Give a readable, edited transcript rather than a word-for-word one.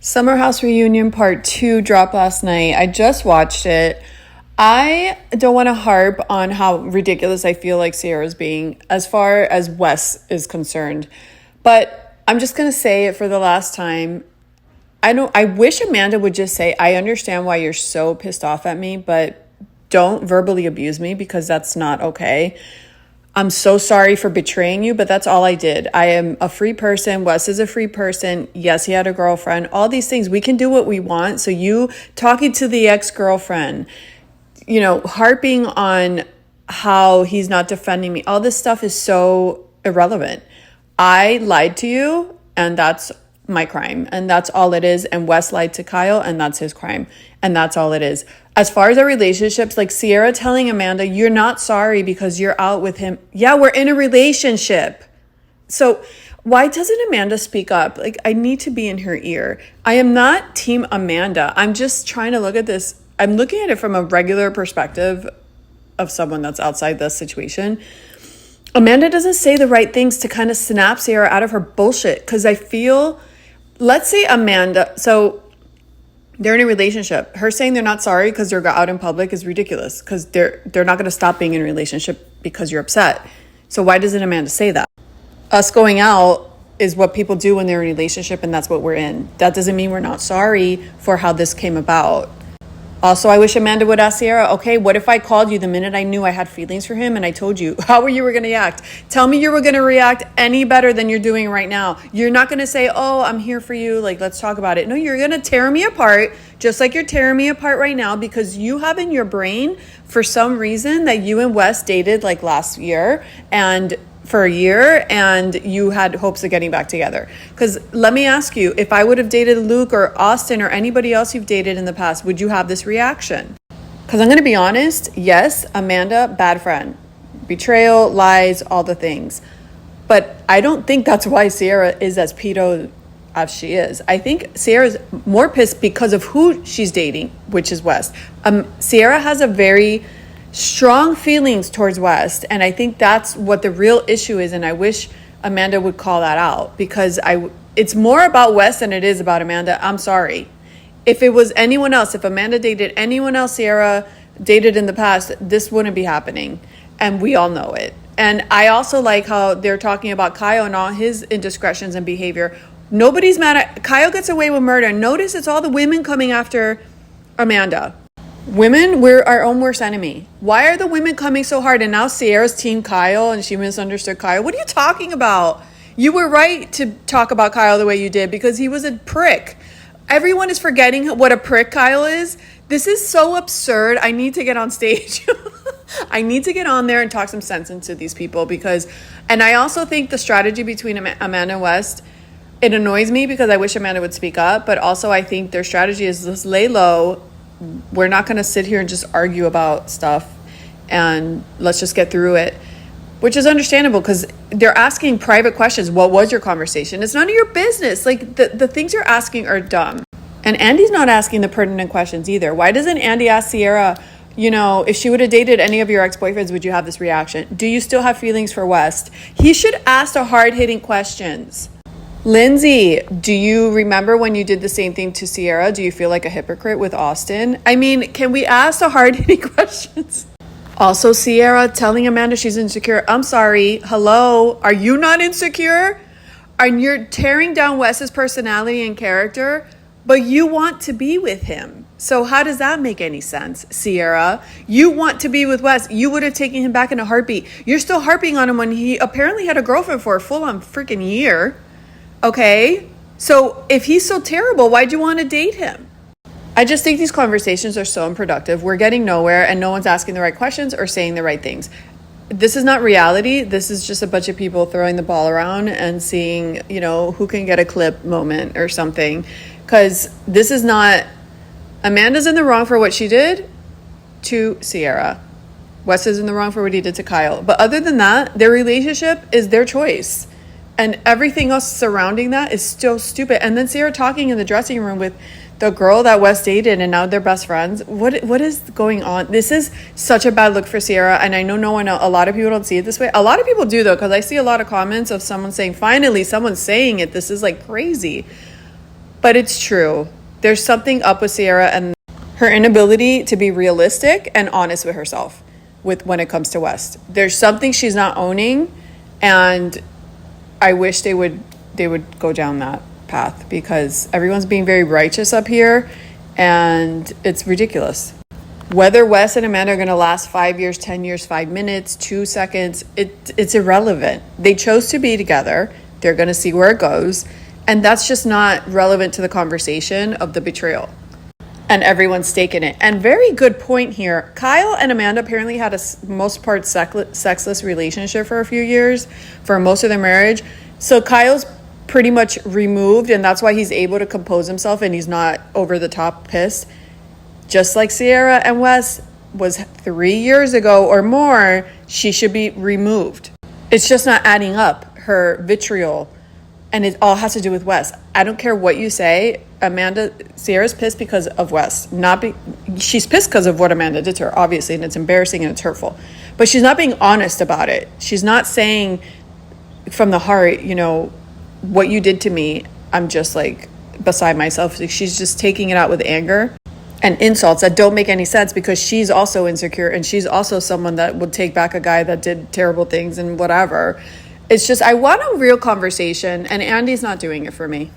Summer House Reunion Part 2 dropped last night. I just watched it. I don't want to harp on how ridiculous I feel like Sierra's being as far as Wes is concerned. But I'm just going to say it for the last time. I wish Amanda would just say, I understand why you're so pissed off at me, but don't verbally abuse me because that's not okay. I'm so sorry for betraying you, but that's all I did. I am a free person. Wes is a free person. Yes, he had a girlfriend. All these things. We can do what we want. So you talking to the ex-girlfriend, harping on how he's not defending me. All this stuff is so irrelevant. I lied to you, and that's my crime, and that's all it is. And Wes lied to Kyle, and that's his crime, and that's all it is. As far as our relationships, like Sierra telling Amanda, you're not sorry because you're out with him. Yeah, we're in a relationship. So why doesn't Amanda speak up? Like, I need to be in her ear. I am not team Amanda. I'm just trying to look at this. I'm looking at it from a regular perspective of someone that's outside the situation. Amanda doesn't say the right things to kind of snap Sierra out of her bullshit. Because I feel, let's say Amanda, so they're in a relationship. Her saying they're not sorry because they're out in public is ridiculous. Because they're not going to stop being in a relationship because you're upset. So why doesn't Amanda say that? Us going out is what people do when they're in a relationship, and that's what we're in. That doesn't mean we're not sorry for how this came about. Also, I wish Amanda would ask Sierra, okay, what if I called you the minute I knew I had feelings for him and I told you, how were you going to react? Tell me you were going to react any better than you're doing right now. You're not going to say, oh, I'm here for you, like, let's talk about it. No, you're going to tear me apart, just like you're tearing me apart right now because you have in your brain, for some reason, that you and Wes dated like last year and for a year and you had hopes of getting back together. Because let me ask you, if I would have dated Luke or Austin or anybody else you've dated in the past, would you have this reaction? Because I'm going to be honest, yes, Amanda, bad friend. Betrayal, lies, all the things. But I don't think that's why Sierra is as pedo as she is. I think Sierra's more pissed because of who she's dating, which is Wes. Sierra has a very strong feelings towards Wes, and I think that's what the real issue is, and I wish Amanda would call that out because it's more about Wes than it is about Amanda. I'm sorry. If it was anyone else, if Amanda dated anyone else Sierra dated in the past, this wouldn't be happening, and we all know it. And I also like how they're talking about Kyle and all his indiscretions and behavior. Nobody's mad at Kyle. Gets away with murder. Notice it's all the women coming after Amanda. Women, we're our own worst enemy. Why are the women coming so hard? And now Sierra's team Kyle and she misunderstood Kyle. What are you talking about? You were right to talk about Kyle the way you did because he was a prick. Everyone is forgetting what a prick Kyle is. This is so absurd. I need to get on stage. I need to get on there and talk some sense into these people and I also think the strategy between Amanda and West, it annoys me because I wish Amanda would speak up, but also I think their strategy is let's lay low. We're not going to sit here and just argue about stuff and let's just get through it, which is understandable because they're asking private questions. What was your conversation? It's none of your business. Like the things you're asking are dumb. And Andy's not asking the pertinent questions either. Why doesn't Andy ask Sierra, if she would have dated any of your ex-boyfriends, would you have this reaction? Do you still have feelings for West? He should ask the hard-hitting questions. Lindsay, do you remember when you did the same thing to Sierra? Do you feel like a hypocrite with Austin? I mean, can we ask the hard-hitting questions? Also, Sierra telling Amanda she's insecure. I'm sorry. Hello? Are you not insecure? And you're tearing down Wes's personality and character, but you want to be with him. So how does that make any sense, Sierra? You want to be with Wes. You would have taken him back in a heartbeat. You're still harping on him when he apparently had a girlfriend for a full-on freaking year. Okay, so if he's so terrible, why'd you want to date him? I just think these conversations are so unproductive. We're getting nowhere and no one's asking the right questions or saying the right things. This is not reality. This is just a bunch of people throwing the ball around and seeing, who can get a clip moment or something. Because this is not, Amanda's in the wrong for what she did to Sierra. Wes is in the wrong for what he did to Kyle. But other than that, their relationship is their choice. And everything else surrounding that is still stupid. And then Sierra talking in the dressing room with the girl that Wes dated and now they're best friends. What is going on? This is such a bad look for Sierra. And I know a lot of people don't see it this way. A lot of people do though, because I see a lot of comments of someone saying, finally, someone's saying it. This is like crazy. But it's true. There's something up with Sierra and her inability to be realistic and honest with herself with when it comes to West. There's something she's not owning, and I wish they would go down that path because everyone's being very righteous up here and it's ridiculous. Whether Wes and Amanda are going to last 5 years, 10 years, 5 minutes, 2 seconds, it's irrelevant. They chose to be together. They're going to see where it goes. And that's just not relevant to the conversation of the betrayal and everyone's stake in it. And very good point here. Kyle and Amanda apparently had a most part sexless relationship for a few years, for most of their marriage. So Kyle's pretty much removed, and that's why he's able to compose himself and he's not over the top pissed. Just like Sierra and Wes was 3 years ago or more, she should be removed. It's just not adding up, her vitriol. And it all has to do with Wes. I don't care what you say. Sierra's pissed because of Wes. She's pissed because of what Amanda did to her, obviously, and it's embarrassing and it's hurtful. But she's not being honest about it. She's not saying from the heart, what you did to me, I'm just like beside myself. She's just taking it out with anger and insults that don't make any sense because she's also insecure and she's also someone that would take back a guy that did terrible things and whatever. It's just, I want a real conversation, and Andy's not doing it for me.